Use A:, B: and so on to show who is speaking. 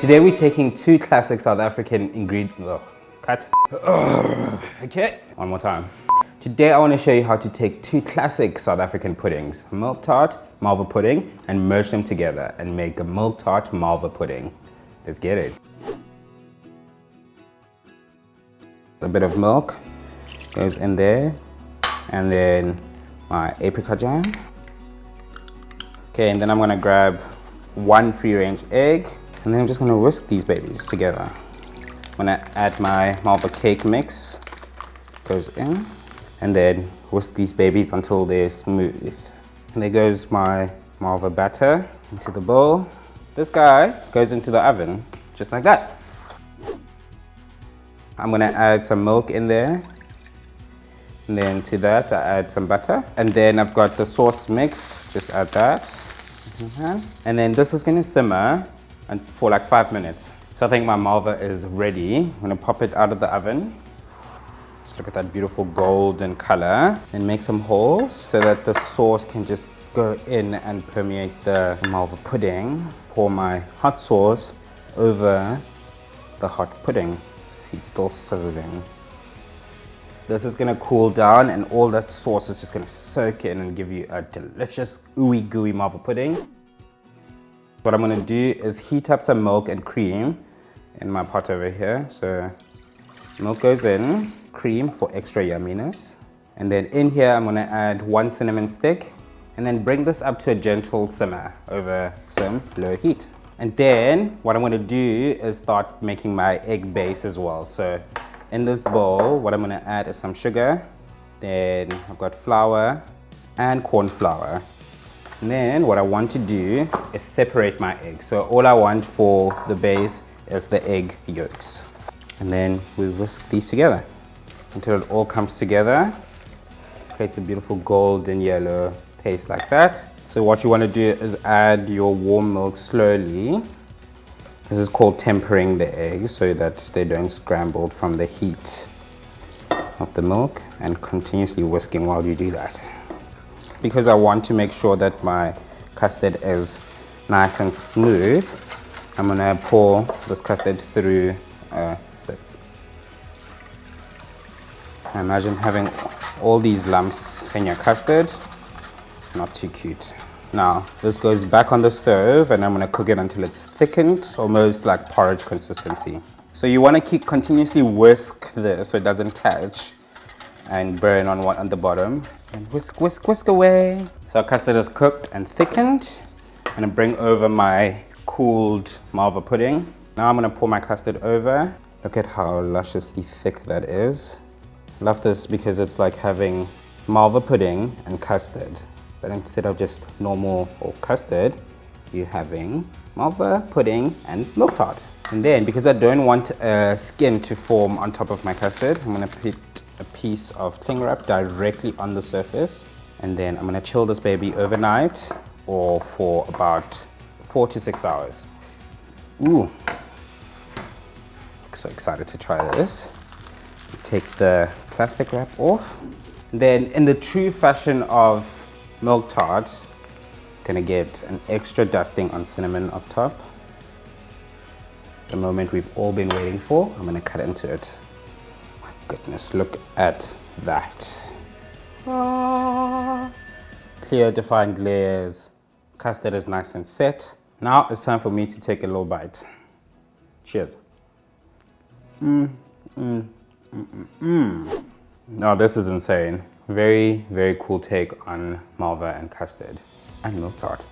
A: Today we're taking two classic South African ingredients. Cut. Okay, one more time. Today I want to show you how to take two classic South African puddings, milk tart, malva pudding, and merge them together and make a milk tart malva pudding. Let's get it. A bit of milk goes in there, and then my apricot jam. Okay, and then I'm gonna grab one free-range egg, and then I'm just gonna whisk these babies together. I'm gonna add my malva cake mix, goes in, and then whisk these babies until they're smooth. And there goes my malva batter into the bowl. This guy goes into the oven, just like that. I'm gonna add some milk in there. And then to that, I add some butter. And then I've got the sauce mix, just add that. And then this is gonna simmer for like 5 minutes. So I think my malva is ready. I'm gonna pop it out of the oven. Just look at that beautiful golden color. And make some holes so that the sauce can just go in and permeate the malva pudding. Pour my hot sauce over the hot pudding. See, it's still sizzling. This is gonna cool down and all that sauce is just gonna soak in and give you a delicious ooey gooey malva pudding. What I'm gonna do is heat up some milk and cream in my pot over here. So milk goes in, cream for extra yumminess. And then in here, I'm gonna add 1 cinnamon stick and then bring this up to a gentle simmer over some low heat. And then what I'm gonna do is start making my egg base as well. So in this bowl, what I'm gonna add is some sugar. Then I've got flour and corn flour. And then what I want to do is separate my eggs. So all I want for the base is the egg yolks. And then we whisk these together until it all comes together. Creates a beautiful golden yellow paste like that. So what you want to do is add your warm milk slowly. This is called tempering the eggs so that they don't scramble from the heat of the milk, and continuously whisking while you do that. Because I want to make sure that my custard is nice and smooth, I'm gonna pour this custard through a sieve. Imagine having all these lumps in your custard. Not too cute. Now, this goes back on the stove and I'm gonna cook it until it's thickened, almost like porridge consistency. So you wanna keep continuously whisk this so it doesn't catch and burn on the bottom. And whisk, whisk, whisk away. So our custard is cooked and thickened. I'm gonna bring over my cooled malva pudding. Now I'm gonna pour my custard over. Look at how lusciously thick that is. Love this because it's like having malva pudding and custard. But instead of just normal or custard, you're having malva pudding and milk tart. And then, because I don't want a skin to form on top of my custard, I'm gonna put a piece of cling wrap directly on the surface. And then I'm gonna chill this baby overnight or for about 4 to 6 hours. Ooh, so excited to try this. Take the plastic wrap off. Then in the true fashion of milk tart, gonna get an extra dusting on cinnamon off top. The moment we've all been waiting for, I'm gonna cut into it. My goodness, look at that. Clear, defined layers. Custard is nice and set. Now it's time for me to take a little bite. Cheers. Now this is insane. Very, very cool take on malva and custard and milk tart.